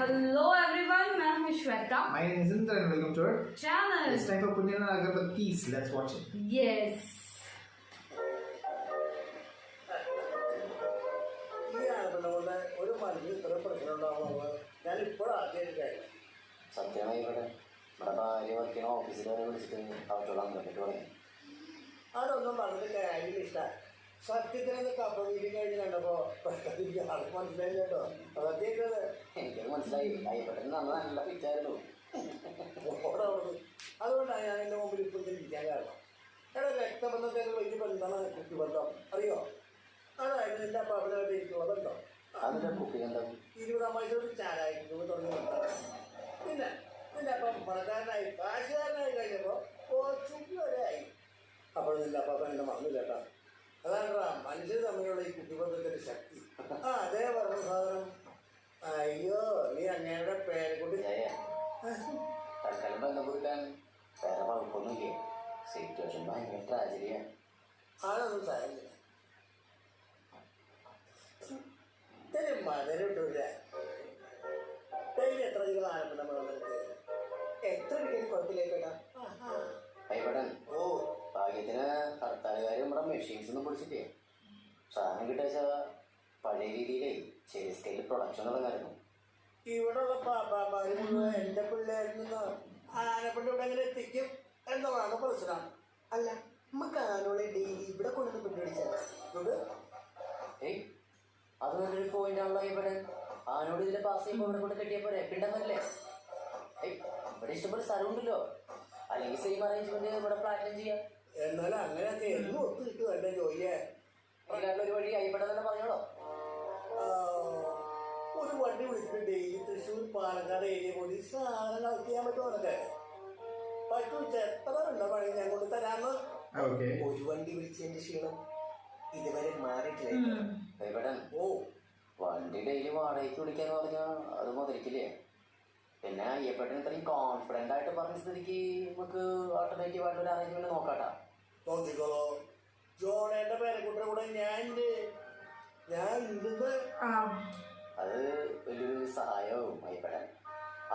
Hello everyone, मैं हूँ Shweta. My name is Indra and welcome to our channel. It's time for Punyana Agarbati's. Let's watch it. Yes. സത്യമായി ഇവിടെ നമ്മുടെ ഭാര്യ വർക്കിന് ഓഫീസിൽ വിളിച്ചിട്ട് അവറ്റോളാൻ കണ്ടിട്ട് തുടങ്ങി. അതൊന്നും പറഞ്ഞിട്ട് കാര്യമില്ല. സത്യത്തിനൊന്ന് കപ്പ വീട്ടിൽ കഴിഞ്ഞ് കണ്ടപ്പോ ആൾക്ക് മനസ്സിലായി കേട്ടോ. സത്യക്കുന്നത് എനിക്കത് മനസ്സിലായി. കൈപ്പെട്ടെന്ന് നമ്മൾ നല്ല ഫിറ്റായിരുന്നു. അതുകൊണ്ടാണ് ഞാൻ എൻ്റെ മുമ്പിൽ ഇപ്പോഴത്തെ ഇരിക്കാൻ കാരണം. എടാ രക്തബന്ധത്തേക്ക് വലിയ ബന്ധമാണ് കുട്ടിബന്ധം, അറിയോ? അതായത് എൻ്റെ അപ്പാപ്പനായിട്ട് എനിക്കുള്ള ബന്ധം. അതിൻ്റെ കുപ്പി ബന്ധം 20-ആം വയസ്സിലൊരു ചാരായിരുന്നു തുടങ്ങി ബന്ധം. പിന്നെ നിന്റെ അപ്പം പണക്കാരനായി കാശുകാരനായി കഴിഞ്ഞപ്പോൾ കുറച്ചുകൂടി വരെ ആയി. അപ്പോൾ നിന്റെ അപ്പാപ്പൻ എൻ്റെ മറന്നു കേട്ടാ. അതാണ്ടാ മനുഷ്യർ തമ്മിലുള്ള ഈ കുട്ടിബന്ധത്തിൻ്റെ ശക്തി. അതേ പറഞ്ഞ സാധനം. അയ്യോ നീ അങ്ങയുടെ പേരെക്കൊണ്ട് തൽക്കാലം ബന്ധം കൊടുക്കാൻ വേറെ കുഴപ്പമൊന്നുമില്ല. സിറ്റുവേഷൻ ഭയങ്കര ട്രാജഡിയാണ്. അതൊന്നും സാരമില്ല. മധുരമിട്ടില്ല. എത്ര കിലോ ആനപ്പുണ്ട് നമ്മൾ എത്ര കിട്ടിയാലും കുഴപ്പമില്ല കേട്ടാ. കൈപ്പടൻ ഭാഗ്യത്തിന് ഹർത്താലുകാർ നമ്മുടെ മെഷീൻസ് ഒന്നും പൊളിച്ചിട്ടേ സാധനം കിട്ടിയ പഴയ രീതിയിലേ ചെറിയ സ്കെയിൽ പ്രൊഡക്ഷൻ തുടങ്ങായിരുന്നു. ഇവിടെയുള്ള പാപ്പാമാര് മുഴുവൻ എൻ്റെ പിള്ളേരിൽ നിന്ന് ആനപ്പുണ്ട് ഇവിടെ എങ്ങനെ എത്തിക്കും എന്നതാണ് പ്രശ്നം. അല്ല നമുക്ക് ആനോളെ ഡെയിലി ഇവിടെ കൊണ്ടുവന്ന് പിടിപിടിച്ചാൽ ഏയ് അത് നല്ലൊരു പോയിന്റാണല്ലോ ഇവിടെ. ആനോട് ഇതിൽ പാസ് ചെയ്യുമ്പോൾ ഇവിടെ കൊണ്ട് കെട്ടിയപ്പോൾ പിണ്ടന്നല്ലേ. ഏയ് ഇവിടെ ഇഷ്ടംപോലെ സ്ഥലമുണ്ടല്ലോ. അല്ലെങ്കിൽ സെയിം അറേഞ്ച്മെന്റ് ഇവിടെ പ്ലാൻ ചെയ്യാം. എന്നാലും അങ്ങനെയൊക്കെ എന്നും ഒത്തു കിട്ടും എൻ്റെ ജോലിയെ. ഒരു വഴി കൈപ്പെടാൻ തന്നെ പറഞ്ഞോളോ. ഒരു വണ്ടി വിളിച്ചിട്ട് ഡെയിലി തൃശ്ശൂർ പാലക്കാട് ഏരിയ പോയി സാധനം കളക്ട് ചെയ്യാൻ പറ്റുമോന്നൊക്കെ പറ്റൂച്ച. എത്ര ഉണ്ടോ പണി ഞാൻ കൊണ്ട് തരാന്ന്. ഒരു വണ്ടി വിളിച്ചതിന്റെ ക്ഷീണം ഇതുവരെ മാറിയിട്ടില്ല. വണ്ടി ഡെയിലി വാടകയ്ക്ക് വിളിക്കാന്ന് പറഞ്ഞാൽ അത് മുതലിക്കില്ലേ. പിന്നെ അയ്യപ്പേട്ടന് ഇത്രയും കോൺഫിഡന്റ് ആയിട്ട് പറഞ്ഞ സ്ഥിതിക്ക് നമുക്ക് ആൾട്ടർനേറ്റീവ് ആയിട്ട് ഒരു അറേഞ്ച്മെന്റ് നോക്കാട്ടാ. നോക്കിക്കോളോ ജോണേന്റെ പേരെക്കുട്ടിയുടെ കൂടെ ഞാൻ അത് വലിയൊരു സഹായവും അയ്യപ്പേട്ടൻ.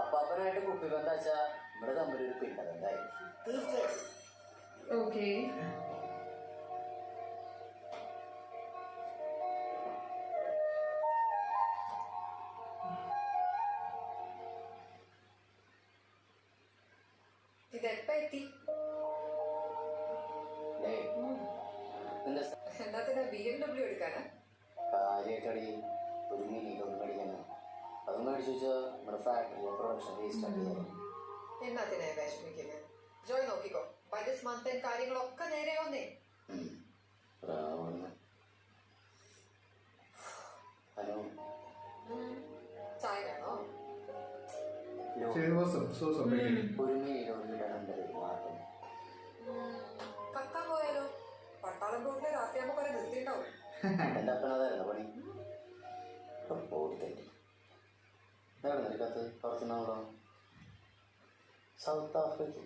അപ്പാപ്പനായിട്ട് കുപ്പി ബന്ധം വെച്ചാൽ നമ്മുടെ തമ്മിലൊരു പിണ്ടബന്ധായി. തീർച്ചയായും. Okay. ഇതെപ്പ എത്തി? എന്നാ BMW എടുക്കാനാ? കാര്യമായിട്ടടി ഒരു മിനിറ്റൊന്നും മേടിക്കാനാ. അത് മേടിച്ചു വെച്ചാൽ നമ്മുടെ ഫാക്ടറിയിലെ പ്രൊഡക്ഷൻ റീസ്റ്റാർട്ട് ചെയ്യാം. എന്നാത്തിനാ വിഷമിക്കുന്നത്? ജോയ് നോക്കിക്കോ, ബജറ്റ് മന്ത് കാര്യങ്ങളൊക്കെ നേരെ വന്നേ. ഹലോ ചായ വേണോ? ഒരു മിനിറ്റ് മാറ്റം കത്താൻ പോയാലോ? പട്ടാളം റോഡിലെ രാത്രിയാകുമ്പോ കുറെ നിർത്തിണ്ടാവും. എന്റെ അപ്പനതായിരുന്നു പണി. ഓടിത്തന്നെ കത്ത് പുറത്തുനിന്നാണല്ലോ. സൗത്ത് ആഫ്രിക്ക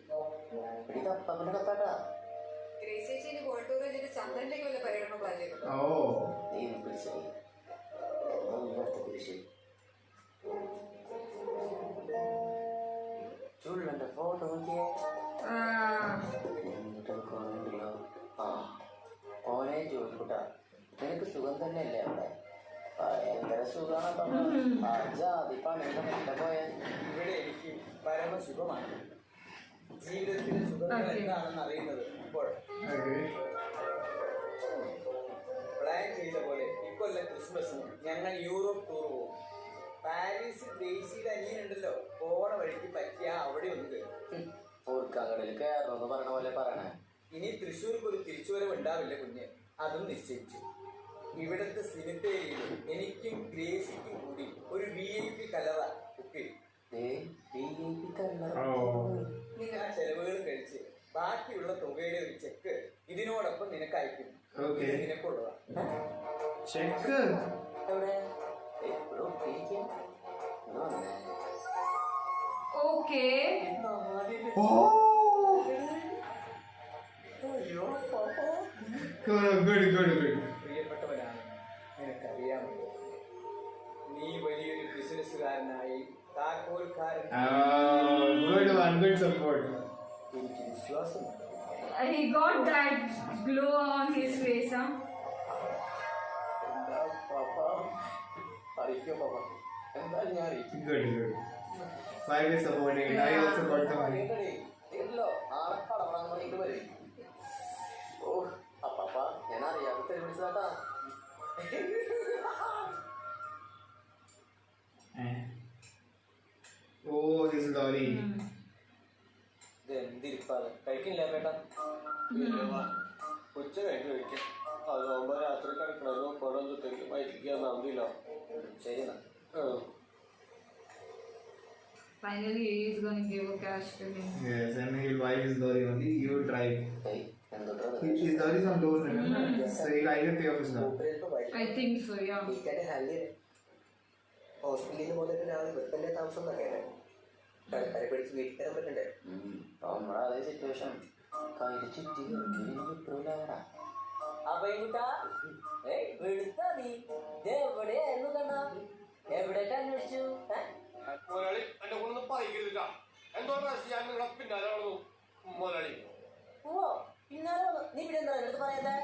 എനിക്ക് അപ്പന്റെ കത്താട്ടാ. ഗ്രേസേച്ചിന് വേൾഡ് ടൂർ കഴിഞ്ഞിട്ട് ചന്ദ്രനിലേക്ക് വല്ല പര്യടനം പ്ലാൻ ചെയ്തോ? നീ പിടിച്ചേ കുരിശ് ചുള്ളന്റെ ഫോട്ടോ നോക്കിയേ. ഓനെ ജോലിക്കുട്ടാ നിനക്ക് സുഖം തന്നെയല്ലേ അവിടെ? ഭയങ്കര സുഖമാണ്. ജാതി പണിയുടെ മുട്ട പോയ ഇവിടെ എനിക്ക് പരമസുഖമാണ്. ജീവിതത്തിലെ സുഖങ്ങൾ എന്താണെന്ന് അറിയുന്നത് ഇപ്പോൾ. പ്ലാൻ ചെയ്ത പോലെ ഇക്കൊല്ലം ക്രിസ്മസിന് ഞങ്ങൾ യൂറോപ്പ് ടൂർ പോകും. പാരീസ് ഗ്രേസിയുടെ അനിയനുണ്ടല്ലോ, പോണ വഴിക്ക് പറ്റിയ അവിടെ ഉണ്ട്. ഓർക്കാങ്കടയിൽ കയറണമെന്ന് പറഞ്ഞ പോലെ പറയണേ. ഇനി തൃശ്ശൂർക്ക് ഒരു തിരിച്ചുവരവ് ഉണ്ടാവില്ല കുഞ്ഞ്, അതും നിശ്ചയിച്ചു. ഇവിടുത്തെ സിനിമയിൽ എനിക്കും ഗ്രേസിക്കും കൂടി ഒരു VIP കലറ ബുക്ക് ചെയ്യും. ആ ചെലവുകൾ കഴിച്ച് ബാക്കിയുള്ള തുകയുടെ ഒരു ചെക്ക് ഇതിനോടൊപ്പം നിനക്ക് അയക്കും. ഇത് നിനക്കുള്ളതാ. Check Okay. പ്രിയപ്പെട്ടവനാണ്, നിനക്കറിയാമല്ലോ നീ വലിയൊരു ബിസിനസ്സുകാരനായി Thakkolkaran. Good one, good support. എനിക്ക് വിശ്വാസമുണ്ട്. He got that glow on his face, huh? എന്താ പാപ്പ അറിയിക്കോ പാപ്പ എന്തായാലും ഞാൻ അറിയിക്കും Good, good. 5 is supporting it. I also got the money. ഇല്ലല്ലോ നാളെ കടവറാന്ന് പറഞ്ഞിട്ട് വരും ഓ അപ്പാപ്പ ഞാൻ അറിയാതെ തെരുവിളിച്ചതാട്ടാ Oh, this is Lorry. ഇത് എന്തിരിപ്പാണ് കഴിക്കില്ല പേട്ടാ ഉച്ച കഴിഞ്ഞ് കഴിക്കും അതാകുമ്പോ രാത്രി കിടക്കണോ കുഴമ്പ് തെങ്കിലും വൈകിക്കാൻ നന്ദില്ലോ ശരി എന്നാ Finally, he is going to give a cash to him. Yes, and he'll buy his lorry only. You will drive. ഏയ് എന്തോട്ടാ His lorry is on loan, remember? So he'll either pay off his loan. I think so, yeah. ഹോസ്പിറ്റലിൽ നിന്ന് പോകുന്ന ഒരാൾ ഇവിടെ തന്നെ താമസം എന്നറിയാലേ കളിക്കാരെ പിടിച്ച് വീട്ടിൽ തരാൻ പറ്റണ്ടേ നമ്മുടെ അതേ സിറ്റുവേഷൻ കയ്യിൽ ചുറ്റി വിപ്രൂലാകടാ അപ്പൊ വെളുത്താ നീ എവിടെയായിരുന്നു കണ്ണാ എവിടെയൊക്കെ അന്വേഷിച്ചു മുതലാളി എന്നെ കൊണ്ടൊന്നും പറയിക്കരുതില്ല എന്തോ പ്രാവശ്യം ഞാൻ നിങ്ങളെ പിന്നാലെ വളർന്നു മുതലാളി ഓ പിന്നാലെ നീ ഇവിടെ എന്താ എടുത്ത് പറയാതെ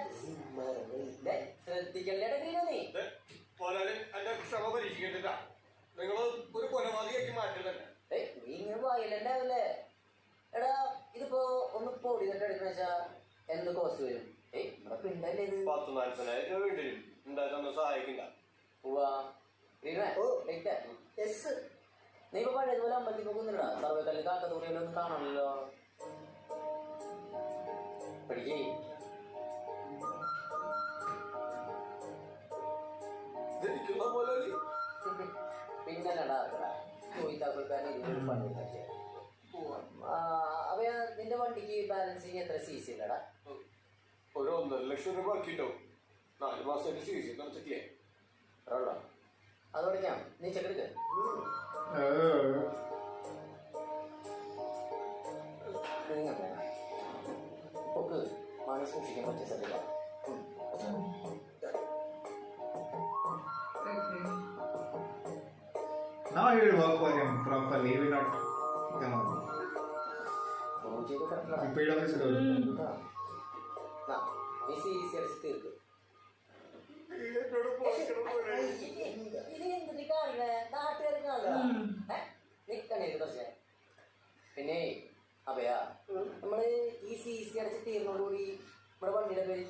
ശ്രദ്ധിക്കണ്ടേടോ നീ മുതലാളി എന്റെ ക്ഷമ പരീക്ഷിക്കണ്ടില്ല നിങ്ങൾ ഒരു കൊലപാതകയാക്കി മാറ്റുന്നുണ്ട് നീ ഇങ്ങനെ വായില്ലണ്ടാവില്ലേ എടാ ഇതിപ്പോ ഒന്ന് പൊടി തട്ട് എടുക്കണ വെച്ചാ എന്ത് കോസ്റ്റ് വരും നമ്മുടെ പിണ്ടല്ലേ ഇത് 10,000-40,000 രൂപ വേണ്ടി വരും ഉണ്ടായിട്ടൊന്നും സഹായിക്കില്ല പോവാ നീ ഇപ്പൊ പഴയതുപോലെ അമ്പലത്തിൽ പോകുന്നില്ല സർവകല്ല് കാക്കത്തൂരിലൊന്നും കാണണല്ലോ പഠിക്കേ ധരിക്കുന്ന മുതലാളി പിന്നല്ലടാ പോയിത്താക്കൾക്കാരൻ ഇതിനൊരു പണി എടുത്തേ അവ നിന്റെ വണ്ടിക്ക് ബാലൻസിങ് എത്ര സി സി ഇല്ലടാ ഒരു 1.5 ലക്ഷം രൂപ ആക്കിട്ടോ 4 മാസമായിട്ട് സി സി കളിച്ചിട്ടില്ലേ ഉള്ളോ അതോടിക്കാം നീ ചെക്കെടുക്ക പൊക്ക് മണി സൂക്ഷിക്കാൻ പറ്റിയ സ്ഥലമില്ല Okay. Now he will work for him properly. He will not come on. He paid off his loan. നീ സീരിയസ് അടിച്ച് തീർക്ക് ഇത് എന്തിട്ട് കാണിക്കണേ നാട്ടുകാർക്ക് കാണുക നിക്കണേ കുറച്ചേ പിന്നെ അപ്പയാ നമ്മള് ഈ സി സി അടച്ച് തീർന്നോടുകൂടി നമ്മുടെ വണ്ടിയുടെ പേര്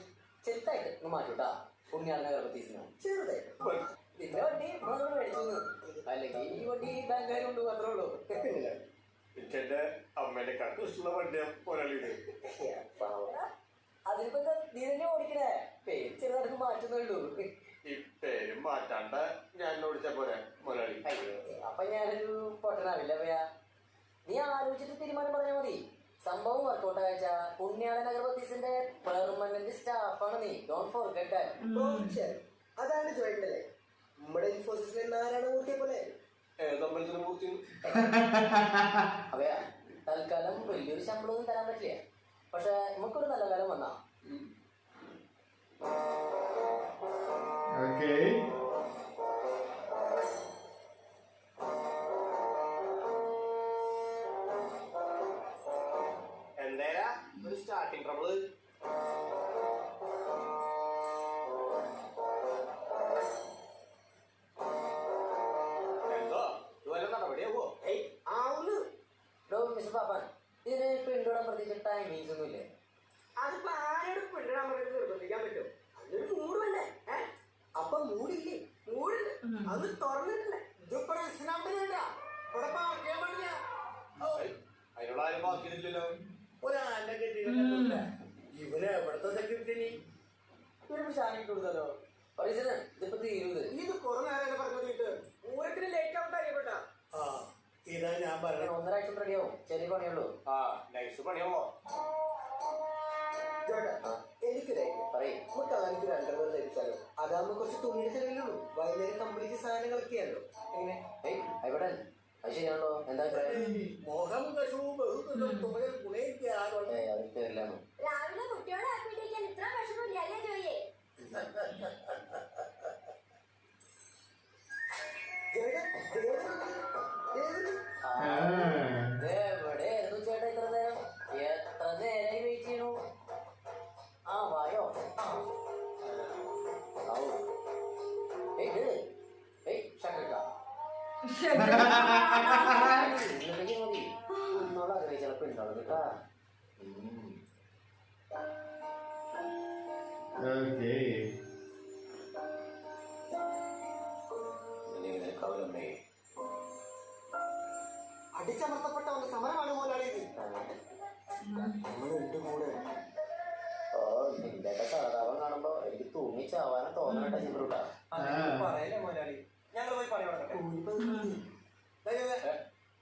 ചെറുതായിട്ട് ഒന്ന് മാറ്റൂട്ടാ പുണ്യാളന ഗർഭത്തീസിനാണ് ചെറുതായിട്ട് നിന്റെ വണ്ടി നമ്മളോട് മേടിച്ചു അല്ലെങ്കിൽ ഈ വണ്ടി ബാങ്കുകാർ കൊണ്ട് മാത്രമേ ഉള്ളൂ എന്റെ അമ്മേന്റെ കട്ടുള്ള വണ്ടിയാ മുതലാളി അതിനിപ്പോ നീ തന്നെ ഓടിക്കണേ പേര് ചെറുതായിട്ട് മാറ്റുന്നുള്ളൂ ഈ പേരും മാറ്റാണ്ട് ഞാൻ ഓടിച്ച പോരെ മുതലാളി അപ്പൊ ഞാനൊരു പൊട്ടനാവില്ല പയ്യ നീ ആലോചിച്ചിട്ട് തീരുമാനം പറഞ്ഞാൽ മതി സംഭവം വർക്കൗട്ട് അയച്ച പുണ്യാളൻ അഗർബത്തീസിന്റെ പെർമനന്റ് സ്റ്റാഫാണ് നീ ഡോണ്ട് ഫോർഗെറ്റ് ദാറ്റ് അതാണ് ചോദിക്കണ്ടല്ലേ നമ്മുടെ ഇൻഫോസിസിലെ നാരായണമൂർത്തിയെ പോലെ ഏതമ്പലത്തിന് മൂർത്തി അവയാ തൽക്കാലം വലിയൊരു ശമ്പളമൊന്നും തരാൻ പറ്റില്ല പക്ഷെ നമുക്കൊരു നല്ല കാലം വന്നാ Okay. എന്തേരാ ഒരു സ്റ്റാർട്ടിങ് ട്രബിള് എന്തോ ഇതുവരെ നടപടിയാവോ ആവുന്നു മിസ്റ്റർ പാപ്പാൻ ഇതിന് പിന്തുടരാൻ പ്രത്യേകിച്ച് ടൈമിങ്സ് ഒന്നും ഇല്ലേ അതിപ്പോ ആരോട് പെണ്ണിടാൻ പറഞ്ഞിട്ട് നിർബന്ധിക്കാൻ പറ്റും അതൊരു മൂടുമല്ലേ അപ്പൊ മൂടില്ലേ മൂടില്ല അത് തുറന്നിട്ടില്ല ഇതിപ്പോ ഇസ്ലാമില്ല ഇവിടെ പാർക്കാൻ പാടില്ല അതിനോട് ആരും ബാക്കിയില്ലല്ലോ ഒരാളുടെ കെട്ടില്ല ഇവര് എവിടത്തെ സെക്യൂരിറ്റി ഇവരൊരു ഷാനിട്ട് കൊടുത്താലോ പൈസന് ഇതിപ്പോ തീരുത് ഇത് കുറെ നേരം പറഞ്ഞിട്ട് പൂരത്തിന് ലേറ്റ് ഔട്ട് ആയിപ്പെട്ടാ ഇതാ ഞാൻ പറഞ്ഞത് 1.5 ആഴ്ച റെഡിയാവും ചെറിയ പണിയുള്ളൂ നൈസ് പണിയാവോ എനിക്ക് പറയും നമുക്ക് ആൾക്ക് 2 പേർ ധരിച്ചാലോ അതാകുമ്പോ കുറച്ച് തുണിയുടെ ചെലവിലുള്ളൂ വൈകുന്നേരം കംപ്ലീറ്റ് സാധനങ്ങളൊക്കെയാണല്ലോ എങ്ങനെ ഇവിടെ അത് ശരിയാണല്ലോ എന്താ മോഹം കശവും ബഹുത്തും ഗുണയിക്കാറോ അത് തരില്ലാന്നു രാവിലെ കുട്ടിയോട് ആക്കിയിട്ടേക്കാൻ ഇത്ര വിഷമില്ല അല്ലേ ജോയെ ഇന്നത്തേക്ക് മതി എന്നോട് അറിയാം ചിലപ്പോൾ ഉണ്ടാവും കേട്ടാ. Okay. കവലമ്മേ അടിച്ചമർത്തപ്പെട്ട ഒരു സമരമാണ് മുതലാളി ഇത്. നമ്മളുണ്ട് കൂടെ. ഓ നിന്റെയൊക്കെ സഹതാപം കാണുമ്പോ എനിക്ക് തൂങ്ങി ചാവാനെ തോന്നണ ചിത്രൂട്ടാ. പറയല്ലേ മുതലാളി, ഞങ്ങൾ പോയി പണി കൊടുക്കട്ടെ.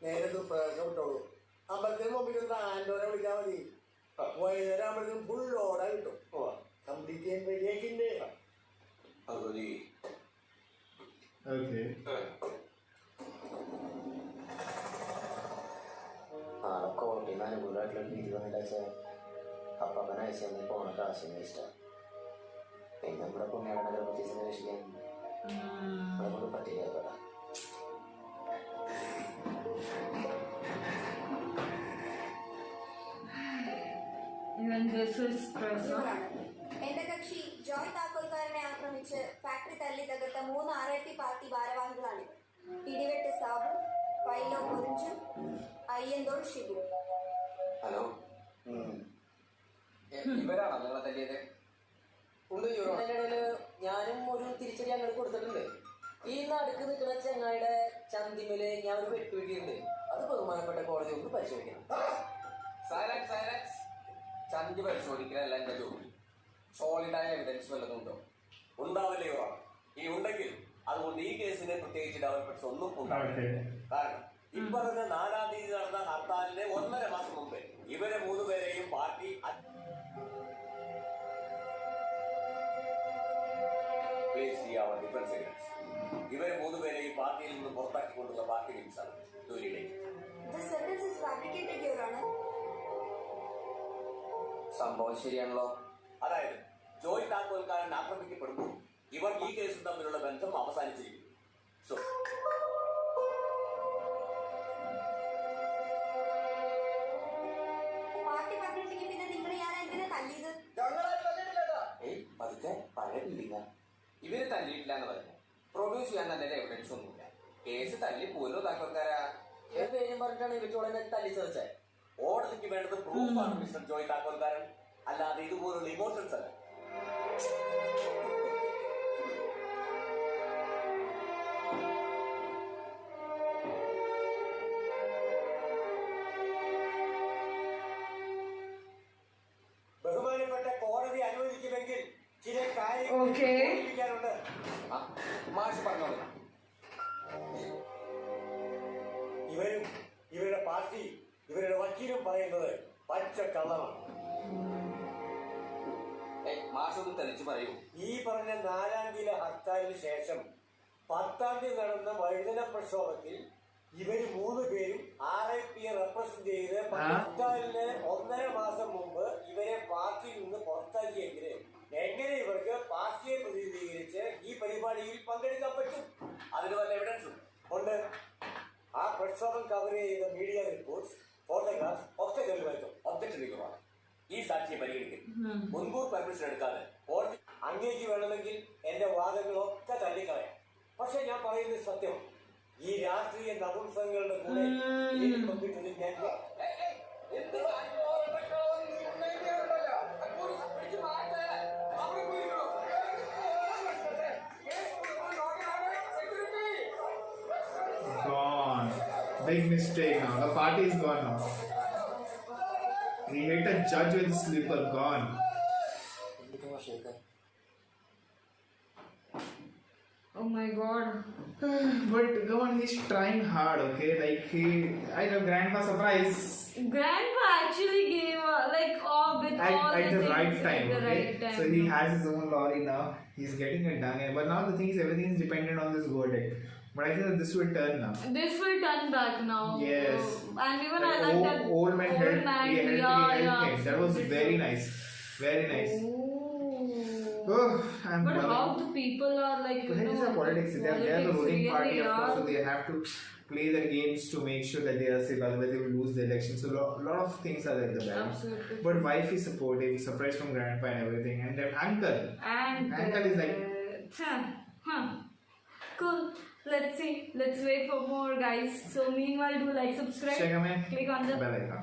നേരെ വിട്ടോളൂ. അമ്പലത്തിന് മുമ്പിൽ നിന്ന് ആൻഡോനെ വിളിച്ചാൽ മതി. വൈകുന്നേരം ആകുമ്പോഴത്തേക്കും ഫുൾ ഓടാ കിട്ടും. കംപ്ലീറ്റ് ചെയ്യാൻ റെഡിയാക്കിണ്ട്. Okay. നാളെ കോട്ടയിൽ അനുകൂലമായിട്ടുള്ള രീതി വന്നിട്ടാച്ച അപ്പൻ അയച്ചു തന്നെ പോണ കാശിന് ഇഷ്ടം. പിന്നെ നമ്മുടെ പുണ്യാളന്റെ ഗർഭത്തിൽ രക്ഷിക്കാൻ നമ്മളെ കൊണ്ട് പറ്റില്ല കേട്ടാ. Even this is stressful. ഇവരാണ് എന്റെ കക്ഷി ജോയ് താക്കോൽക്കാരനെ ആക്രമിച്ച് ഫാക്ടറി തല്ലി തകർത്ത 3 RIP പാർട്ടി ഭാരവാഹികളാണിത്. ഇടിവെട്ട് സാബു, പൈലോ കുറിഞ്ചു, അയ്യന്തോൾ ഷിബു. ഹലോ, ഇവരാണോ നിങ്ങളെ തല്ലിയത്? ഇതിനിടയില് ഞാനും ഒരു തിരിച്ചടി അങ്ങോട്ട് കൊടുത്തിട്ടുണ്ട്. ഈ നടുക്ക് നിൽക്കുന്ന ചെങ്ങായിയുടെ ചന്തിമേല് ഞാൻ ഒരു വെട്ടുവെട്ടിയുണ്ട്. അത് ബഹുമാനപ്പെട്ട കോടതി ഒന്ന് പരിശോധിക്കണം. സൈലൻസ്. ചന്തി പരിശോധിക്കലല്ല എന്റെ ജോലി. സോളിഡായ എവിഡൻസ് വല്ലതും ഉണ്ടോ? ഉണ്ടാവില്ലയോ? ഈ ഉണ്ടെങ്കിൽ അതുകൊണ്ട് ഈ കേസിന് പ്രത്യേകിച്ച് ഡെവലപ്മെന്റ്സ് ഒന്നും ഉണ്ടാവില്ല. കാരണം ഇപ്പറഞ്ഞ 4-ാം തീയതി നടന്ന ഹർത്താലിന് 1.5 മാസം മുമ്പ് ഇവരെ 3 പേരെയും പാർട്ടി ഇവരെ 3 പേരെയും പാർട്ടിയിൽ നിന്ന് പുറത്താക്കിക്കൊണ്ടുള്ള പാർട്ടി നിമിഷമാണ് ജോലിയിലേക്ക്. This sentence is fabricated, Your Honor. സംഭവം ശരിയാണല്ലോ. അതായത് ജോയ് താക്കോൽക്കാരൻ ആക്രമിക്കപ്പെടുമ്പോൾ ഇവർ ഈ കേസും തമ്മിലുള്ള ബന്ധം അവസാനിച്ചിരിക്കുന്നു. സോ പാർട്ടി പറഞ്ഞിട്ടുണ്ടെങ്കിൽ പിന്നെ നിങ്ങൾ ഞാൻ എന്തിനാ തല്ലിയത്? പതുക്കെ പറയണ്ടില്ല. ഇവര് തല്ലിയിട്ടില്ല എന്ന് പറഞ്ഞു. പ്രൊഡ്യൂസ് ചെയ്യാൻ തന്നെ എവിഡൻസ് ഒന്നുമില്ല. കേസ് തല്ലി പോലോ താക്കോൽക്കാരാ പേരും പറഞ്ഞിട്ടാണ് ഇവറ്റോളെ തല്ലിച്ചതച്ചേ. കോടതിക്ക് വേണ്ടത് പ്രൂഫാണ് മിസ്റ്റർ ജോയ് താക്കോൽക്കാരൻ, അല്ലാതെ ഇതുപോലുള്ള ഇമോഷൻസ് അല്ല. ബഹുമാനപ്പെട്ട കോടതി അനുവദിക്കുമെങ്കിൽ ചില കാര്യങ്ങൾ Okay. ഓർമ്മിപ്പിക്കാനുണ്ട്. മാഷ് പറഞ്ഞോളൂ. ഇവരും ഇവരുടെ പാർട്ടി ഇവരുടെ വക്കീലും പറയുന്നത് പച്ച കള്ളമാണ്. മാഷ് ഒന്ന് തെളിച്ച് പറയൂ. ഈ പറഞ്ഞ 4-ാം തീയതി ഹർത്താലിന് ശേഷം 10-ാം തീയതി നടന്ന വൈദ്യുത പ്രക്ഷോഭത്തിൽ ഇവര് 3 പേരും RIP റെപ്രസെന്റ് ചെയ്ത് ഹർത്താലിന് 1.5 മാസം മുമ്പ് ഇവരെ പാർട്ടിയിൽ നിന്ന് പുറത്താക്കിയെങ്കിൽ എങ്ങനെ ഇവർക്ക് പാർട്ടിയെ പ്രതിനിധീകരിച്ച് ഈ പരിപാടിയിൽ പങ്കെടുക്കാൻ പറ്റും? അതിന് വല്ല എവിഡൻസും ഉണ്ട്. ആ പ്രക്ഷോഭം കവർ ചെയ്ത മീഡിയ റിപ്പോർട്ട്സ്, ഫോട്ടോഗ്രാഫ്സ് ഒക്കെ തെളിവായിട്ടും ഒബ്ജക്ഷൻ നിൽക്കുവാണ്. ഈ സാക്ഷിയെ പരിഗണിക്കും. മുൻകൂർ പെർമിഷൻ എടുക്കാതെ കോടതി അങ്ങേക്ക് വേണമെങ്കിൽ എന്റെ വാദങ്ങളൊക്കെ തള്ളിക്കളയാം. പക്ഷെ ഞാൻ പറയുന്നത് സത്യം. ഈ രാഷ്ട്രീയ നപുംസങ്ങളുടെ കൂടെ എനിക്ക് പങ്കിട്ടത് ഞാൻ Gone. Big mistake now. The party is gone now. We hit a judge with a slipper. Gone. Oh my god. But come on, he's trying hard, okay? Like I know Grandpa surprise Grandpa actually gave like all with all at the the things right time, at the okay? right time. So he has his own lorry now. He's getting it done. But now the thing is, everything is dependent on this verdict. But I think that this will turn now. This will turn back now. Yes. And even That I like that old man helped. He helped yeah. him. That was very nice. Very nice. Oh. Oh, I'm But loving how the people are like, But that is the politics. They are the ruling really party, of course, are. so they have to play their games to make sure that they are safe, otherwise they will lose the election. So a lot of things are in the balance. Absolutely. But wife is supportive, surprise from grandpa and everything, and then uncle. And Uncle is like, huh. Cool. let's see. Let's wait for more, guys. So meanwhile, do like, subscribe, Share, comment, click on the bell icon.